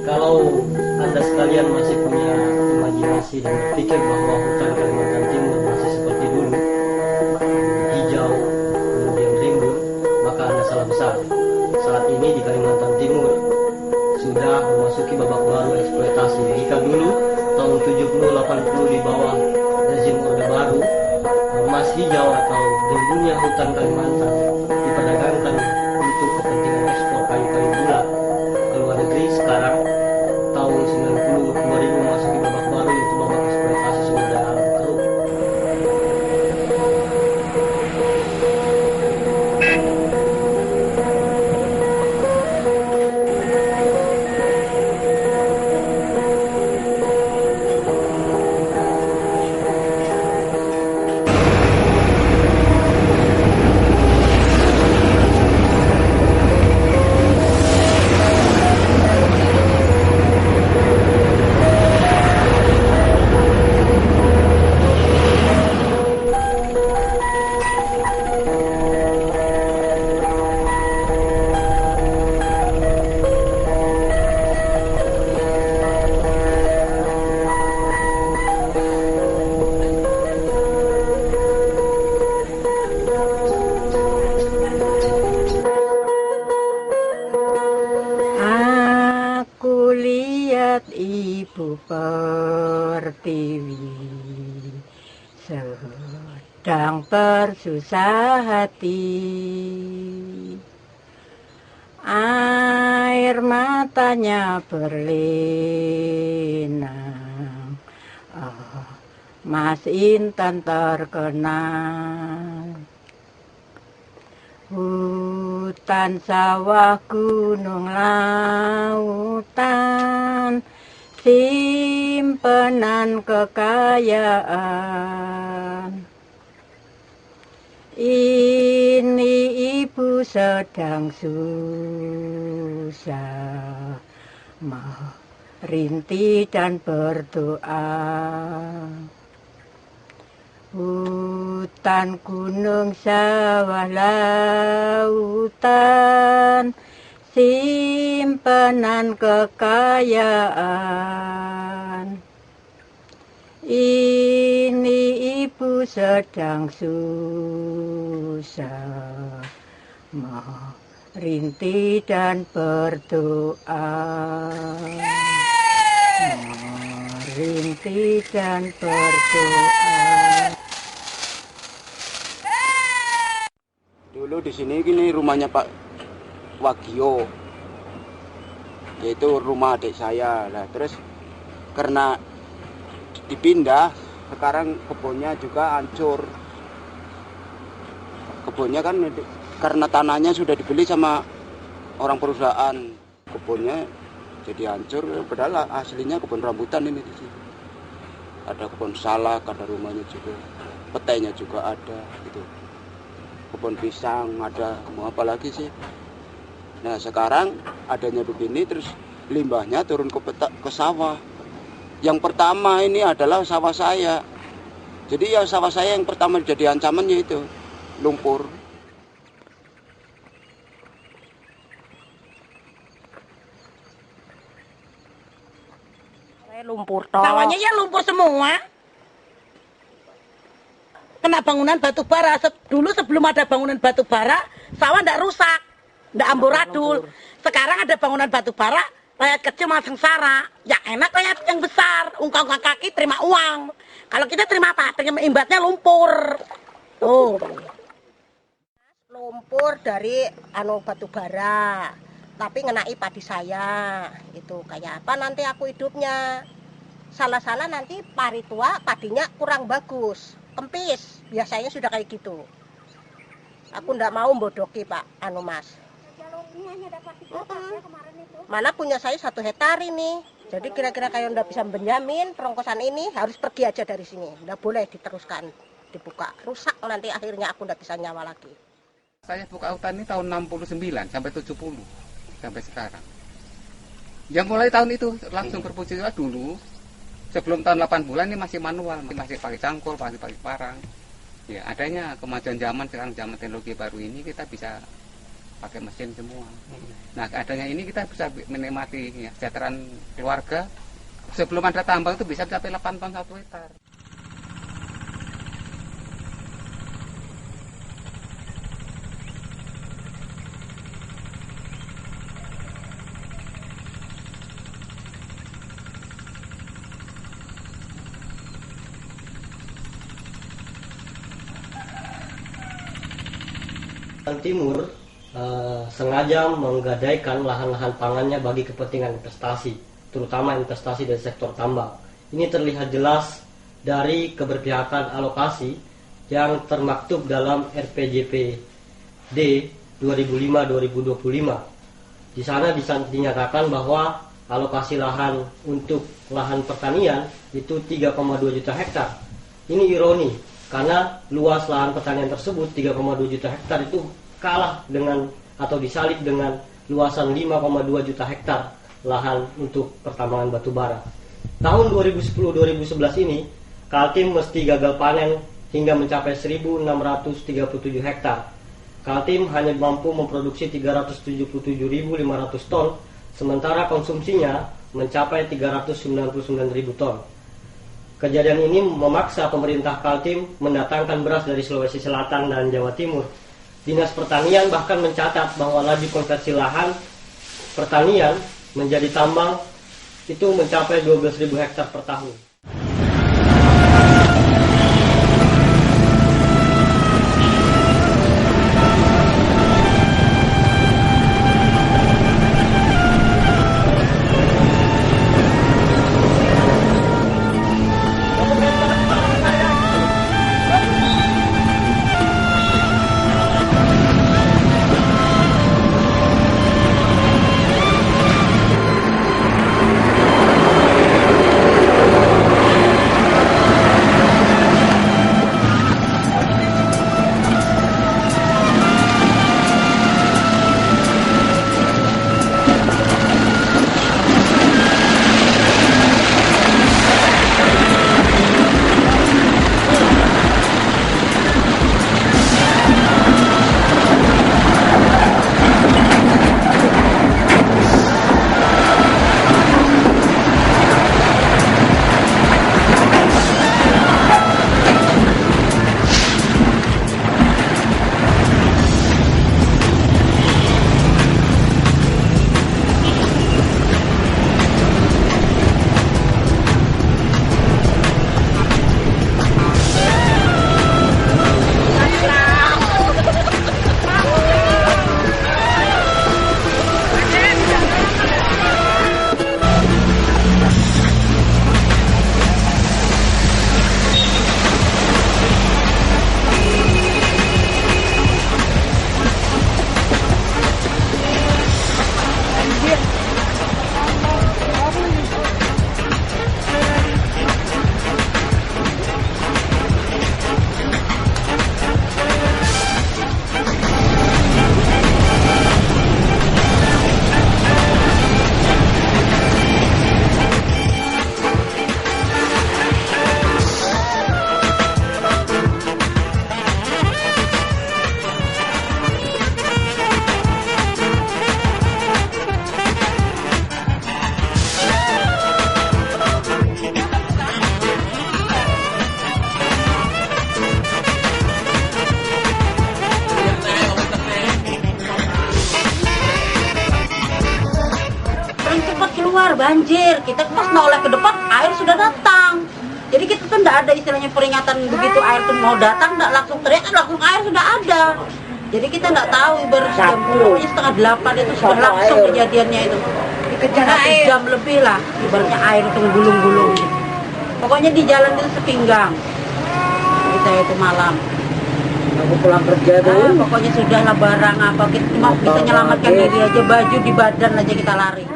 Kalau Anda sekalian masih punya imajinasi dan berpikir bahwa hutan Kalimantan Timur masih seperti dulu, hijau, kemudian rimbun, maka Anda salah besar. Saat ini di Kalimantan Timur sudah memasuki babak baru eksploitasi. Jika dulu tahun 70-80 di bawah rezim Orde Baru, emas hijau atau rimbunnya hutan Kalimantan diperdagangkan untuk kepentingan ekspor kayu-kayu bulat ke luar negeri. Sekarang tahun 90 2000 memasuki babak baru, yaitu babak eksploitasi sumber daya alam keruh. Ibu Pertiwi sedang bersusah hati, air matanya berlinang. Mas Intan terkenal, hutan, sawah, gunung, lautan, simpenan kekayaan. Ini ibu sedang susah, merintih dan berdoa. Hutan, gunung, sawah, lautan, simpenan kekayaan. Ini ibu sedang susah, merintih dan berdoa. Merintih dan berdoa. Dulu di sini gini rumahnya Pak Wagio, yaitu rumah adik saya. Nah, terus karena dipindah, sekarang kebunnya juga hancur. Kebunnya kan karena tanahnya sudah dibeli sama orang perusahaan, kebunnya jadi hancur. Padahal aslinya kebun rambutan ini di sini. Ada kebun salak, ada rumahnya juga, petainya juga ada, gitu. Kebun pisang ada, mau apa lagi sih? Nah sekarang adanya begini, terus limbahnya turun ke sawah. Yang pertama ini adalah sawah saya. Jadi ya sawah saya yang pertama jadi ancamannya itu lumpur. Lumpur toh. Sawahnya ya lumpur semua. Kena bangunan batu bara. Dulu sebelum ada bangunan batu bara, sawah ndak rusak, ndak amburadul. Sekarang ada bangunan batu bara, rakyat kecil malah sengsara. Yang enak rakyat yang besar, ungkang-ungkang kaki terima uang. Kalau kita terima apa? Terima imbatnya lumpur. Tuh. Lumpur dari batu bara, tapi ngenai padi saya. Itu kayak apa nanti aku hidupnya? Salah-salah nanti pari tua padinya kurang bagus, kempis. Biasanya sudah kayak gitu. Aku ndak mau bodoki Pak, Mas. Mana punya saya 1 hektar ini. Jadi kira-kira kayak ndak bisa menjamin perongkosan ini harus pergi aja dari sini. Ndak boleh diteruskan, dibuka. Rusak nanti akhirnya aku ndak bisa nyawa lagi. Saya buka hutan ini tahun 69 sampai 70 sampai sekarang. Ya mulai tahun itu langsung berfungsi dulu. Sebelum tahun 8 bulan ini masih manual, masih pakai cangkul, masih pakai parang. Ya adanya kemajuan zaman sekarang, zaman teknologi baru ini kita bisa pakai mesin semua. Nah, adanya ini kita bisa menikmati ya, kesejahteraan keluarga. Sebelum ada tambang itu bisa mencapai 8 ton 1 hektar. Timur sengaja menggadaikan lahan-lahan pangannya bagi kepentingan investasi, terutama investasi dari sektor tambang. Ini terlihat jelas dari keberpihakan alokasi yang termaktub dalam RPJPD 2005-2025. Di sana dinyatakan bahwa alokasi lahan untuk lahan pertanian itu 3,2 juta hektar. Ini ironi, karena luas lahan pertanian tersebut 3,2 juta hektar itu kalah dengan atau disalib dengan luasan 5,2 juta hektar lahan untuk pertambangan batu bara. Tahun 2010-2011 ini Kaltim mesti gagal panen hingga mencapai 1.637 hektar. Kaltim hanya mampu memproduksi 377.500 ton, sementara konsumsinya mencapai 399.000 ton. Kejadian ini memaksa pemerintah Kaltim mendatangkan beras dari Sulawesi Selatan dan Jawa Timur. Dinas Pertanian bahkan mencatat bahwa laju konversi lahan pertanian menjadi tambang itu mencapai 12.000 hektar per tahun. banjir, kita pas noleh ke depan air sudah datang. Jadi kita tuh tidak ada istilahnya peringatan begitu air tuh mau datang, tidak langsung teriak, kan langsung air sudah ada. Jadi kita tidak tahu baru jam 7:30 itu sudah langsung kejadiannya itu. Satu jam lebih lah, ibaratnya air itu gulung-gulung. Pokoknya di jalan itu sepinggang. Kita itu malam. Aku pulang kerja tuh. Pokoknya sudahlah barang apa kita cuma bisa nyelamatkan diri aja, baju di badan aja kita lari.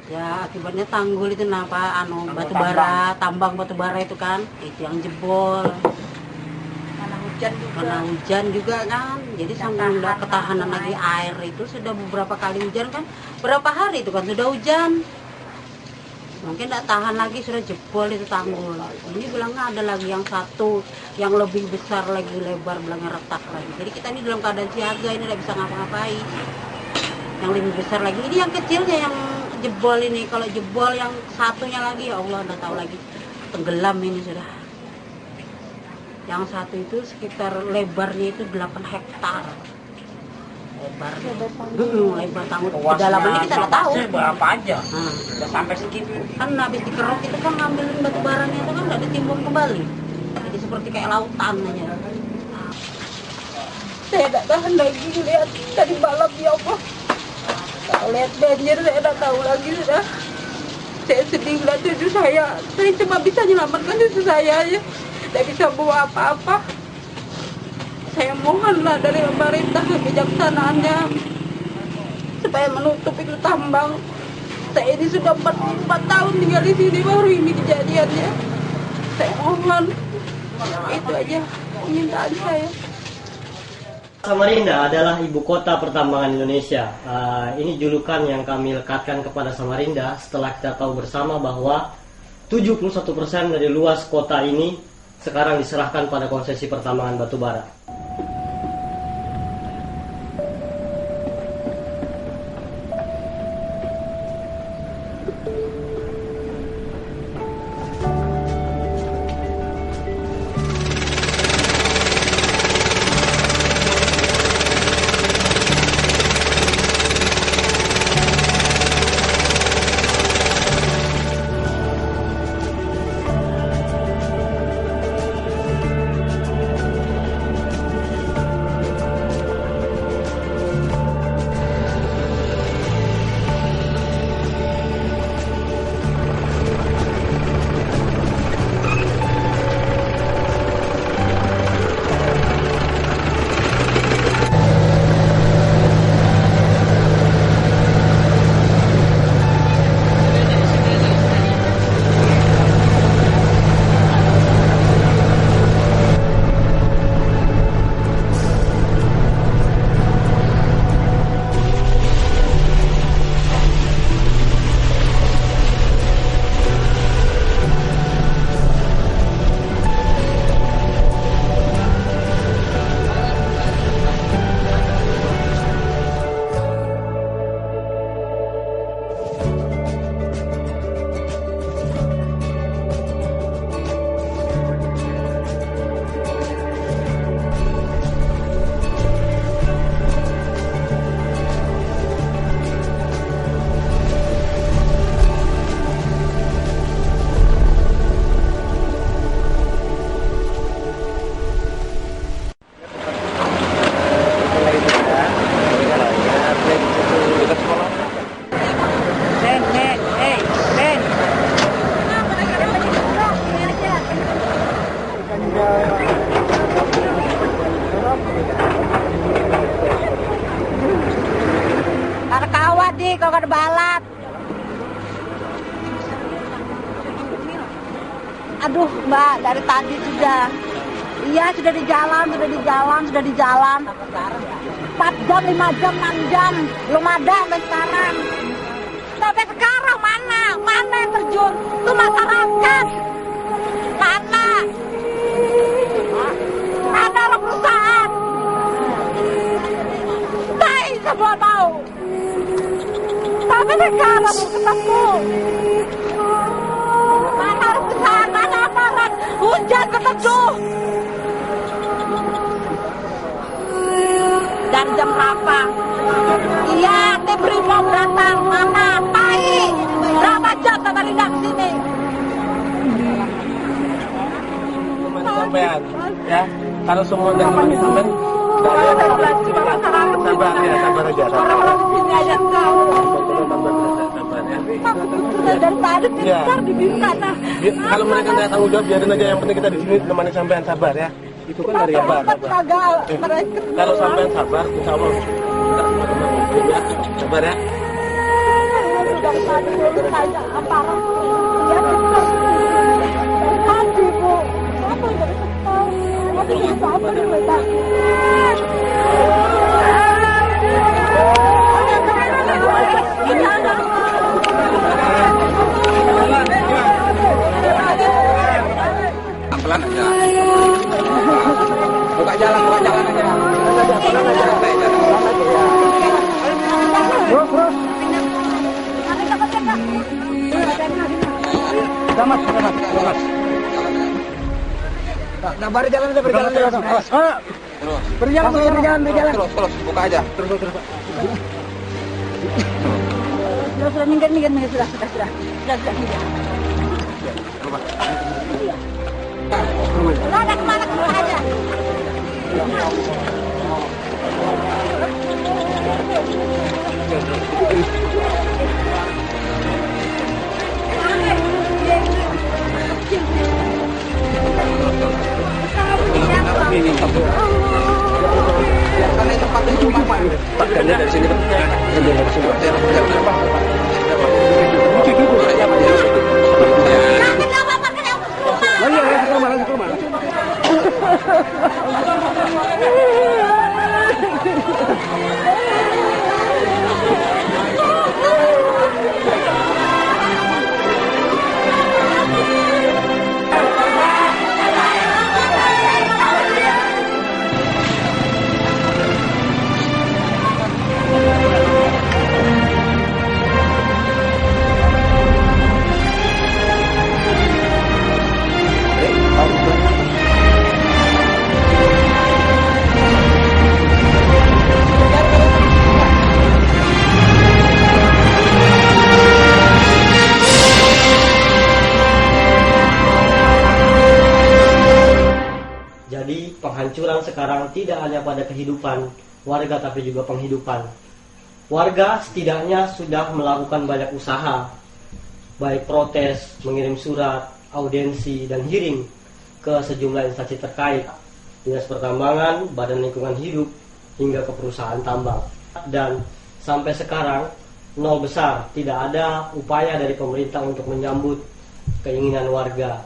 Ya akibatnya tanggul itu napa batu bara, tambang batu bara itu kan itu yang jebol. Karena hujan juga kan, jadi sampai udah ketahanan lagi air itu sudah beberapa kali hujan kan, berapa hari itu kan sudah hujan. Mungkin tidak tahan lagi, sudah jebol itu tanggul. Ini bilangnya ada lagi yang satu yang lebih besar lagi, lebar, bilangnya retak lagi. Jadi kita ini dalam keadaan siaga, ini tidak bisa ngapa-ngapain. Yang lebih besar lagi, ini yang kecilnya yang jebol ini. Kalau jebol yang satunya lagi, ya Allah, tidak tahu lagi, tenggelam ini sudah. Yang satu itu sekitar lebarnya itu 8 hektar. Lebar tanggul. Kedalamannya kita nggak tahu. Berapa aja? Udah sampai segitu. Kan habis dikeruk itu kan ngambilin batu baranya itu kan nggak ditimbun kembali. Jadi seperti kayak lautan aja. Saya tidak tahan lagi lihat tadi malam, ya Allah. Kalau lihat banjir saya tidak tahu lagi sudah. Saya sedih melihat cucu saya. Saya cuma bisa menyelamatkan cucu saya aja. Tidak bisa bawa apa-apa. Saya mohonlah dari pemerintah kebijaksanaannya supaya menutup itu tambang. Saya ini sudah 4 tahun tinggal di sini, baru ini kejadiannya. Saya mohon, itu aja permintaan saya. Samarinda adalah ibu kota pertambangan Indonesia. Ini julukan yang kami lekatkan kepada Samarinda setelah kita tahu bersama bahwa 71% dari luas kota ini sekarang diserahkan pada konsesi pertambangan batubara. kalau ada balat. Aduh Mbak, dari tadi sudah. Iya sudah di jalan. 4 jam, 5 jam, 6 jam. Belum ada sampai sekarang. Sampai sekarang mana? Mana yang terjun? Itu masyarakat. Mana? Mana orang perusahaan? Baik semua mau. Sampai sekarang belum ketemu. Mana orang perusahaan? Mana aparat? Hujan keteduh. Dan jam berapa? Iya, tim Brimob datang. Mana? Pagi. Berapa jam sampai lidak sini? Sampean, ya. Kalau semua dari teman sampean, sabar ya, sabar aja. Sini aja tahu. Dari tadi pintar diminta nah. Kalau mereka nggak tanggung jawab, biarin aja. Yang penting kita di sini temani sampean, sabar ya. Itu kan dari sabar. Kalau sampean sabar, insya Allah. Sabar ya. Dari tadi belum saja aparat. Ya pintar. Tadi bu. Apa yang dari sekali? Apa yang apa yang mereka? Ini ada. Beri jalan. Berjalan. Terus, buka aja. Terus. Sudah minggir sudah. Ada kemana aja. Pakaiannya dari sini, Pak. Jadi penghancuran sekarang tidak hanya pada kehidupan warga tapi juga penghidupan. Warga setidaknya sudah melakukan banyak usaha, baik protes, mengirim surat, audiensi, dan hearing ke sejumlah instansi terkait, Dinas Pertambangan, Badan Lingkungan Hidup, hingga ke perusahaan tambang. Dan sampai sekarang nol besar, tidak ada upaya dari pemerintah untuk menyambut keinginan warga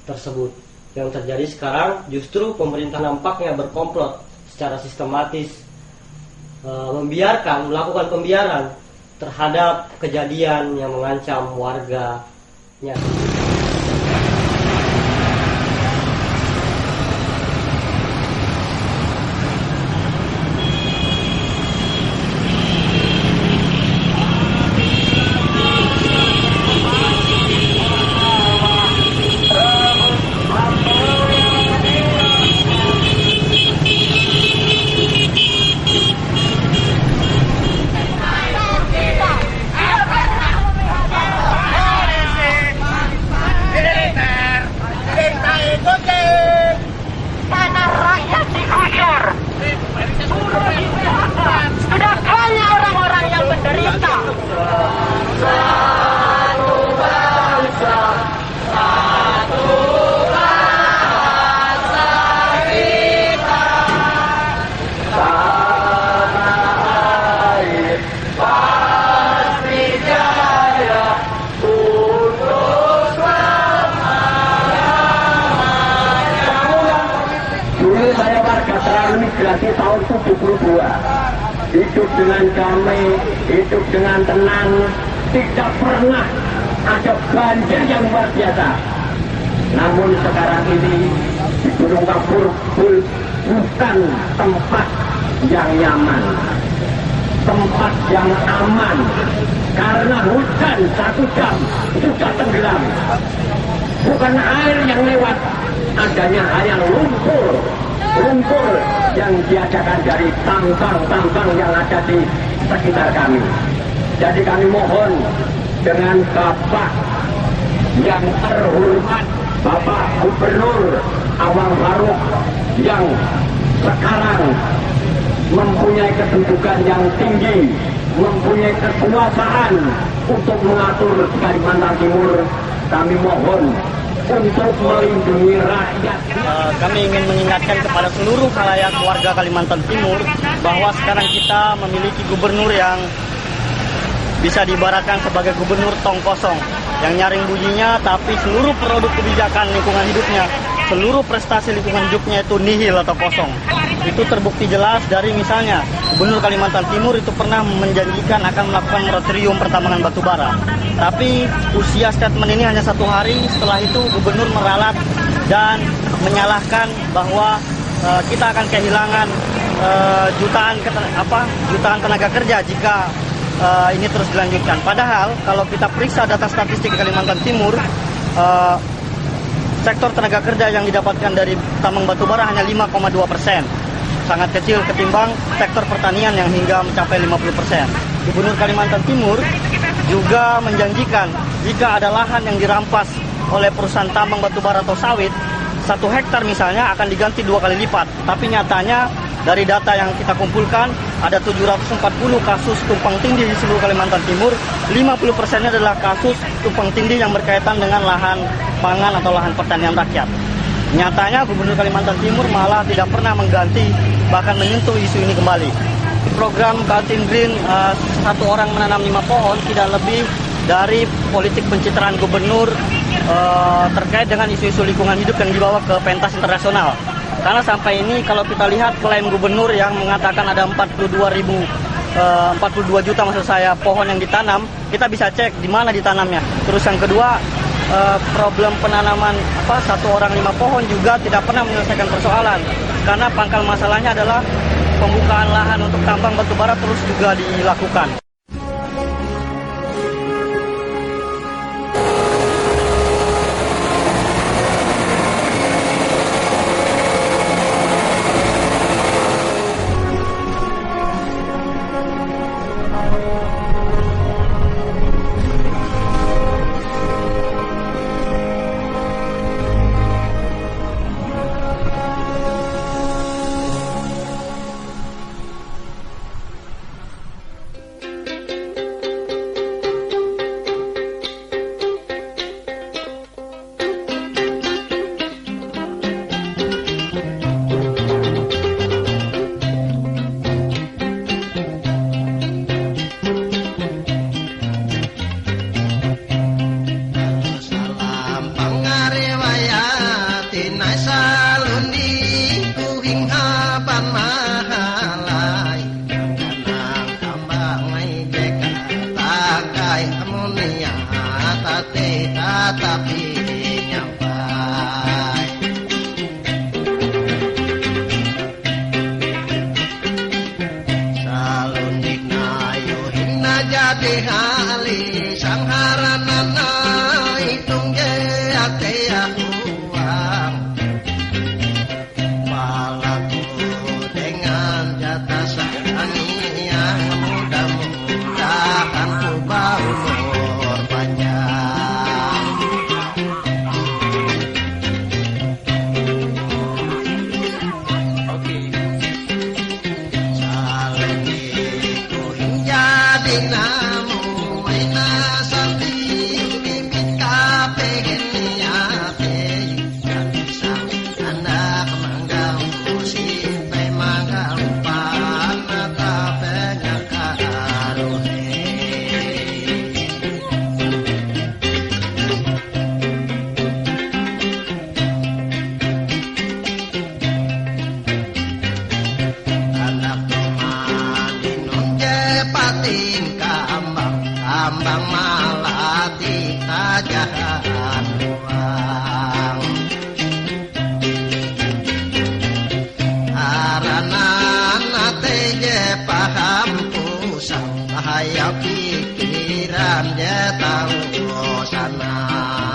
tersebut. Yang terjadi sekarang justru pemerintah nampaknya berkomplot secara sistematis, melakukan pembiaran terhadap kejadian yang mengancam warganya. Sudah banyak orang-orang yang menderita. Satu bangsa, satu bangsa kita. Tanah air pasti jaya untuk selama-lamanya. Dulu saya warga transmigrasi tahun 72. Hidup dengan damai, hidup dengan tenang, tidak pernah ada banjir yang luar biasa. Namun sekarang ini di Gunung Kapur bukan tempat yang nyaman, tempat yang aman, karena hujan 1 jam sudah tenggelam. Bukan air yang lewat, adanya hanya lumpur yang diadakan dari tambang-tambang yang ada di sekitar kami. Jadi kami mohon dengan Bapak yang terhormat, Bapak Gubernur Awang Faruk, yang sekarang mempunyai kedudukan yang tinggi, mempunyai kekuasaan untuk mengatur Kalimantan Timur, kami mohon untuk melindungi rakyat. Kami ingin mengingatkan kepada seluruh khalayak warga Kalimantan Timur bahwa sekarang kita memiliki gubernur yang bisa diibaratkan sebagai gubernur tong kosong, yang nyaring bunyinya tapi seluruh produk kebijakan lingkungan hidupnya, seluruh prestasi lingkungan hidupnya itu nihil atau kosong. Itu terbukti jelas dari misalnya Gubernur Kalimantan Timur itu pernah menjanjikan akan melakukan moratorium pertambangan batubara. Tapi usia statement ini hanya 1 hari, setelah itu Gubernur meralat dan menyalahkan bahwa kita akan kehilangan jutaan tenaga kerja jika ini terus dilanjutkan. Padahal kalau kita periksa data statistik di Kalimantan Timur, sektor tenaga kerja yang didapatkan dari tambang batubara hanya 5,2%. Sangat kecil ketimbang sektor pertanian yang hingga mencapai 50%. Gubernur Kalimantan Timur juga menjanjikan jika ada lahan yang dirampas oleh perusahaan tambang batubara atau sawit, 1 hektar misalnya akan diganti 2 kali lipat. Tapi nyatanya dari data yang kita kumpulkan ada 740 kasus tumpang tindih di seluruh Kalimantan Timur. 50%-nya adalah kasus tumpang tindih yang berkaitan dengan lahan pangan atau lahan pertanian rakyat. Nyatanya Gubernur Kalimantan Timur malah tidak pernah mengganti, bahkan menyentuh isu ini kembali. Program Kaltim Green 1 orang menanam 5 pohon tidak lebih dari politik pencitraan gubernur terkait dengan isu-isu lingkungan hidup yang dibawa ke pentas internasional. Karena sampai ini kalau kita lihat klaim gubernur yang mengatakan ada 42 juta maksud saya pohon yang ditanam, kita bisa cek di mana ditanamnya. Terus yang kedua, problem penanaman 1 orang 5 pohon juga tidak pernah menyelesaikan persoalan. Karena pangkal masalahnya adalah pembukaan lahan untuk tambang batubara terus juga dilakukan. Pikiran dia tahu sana.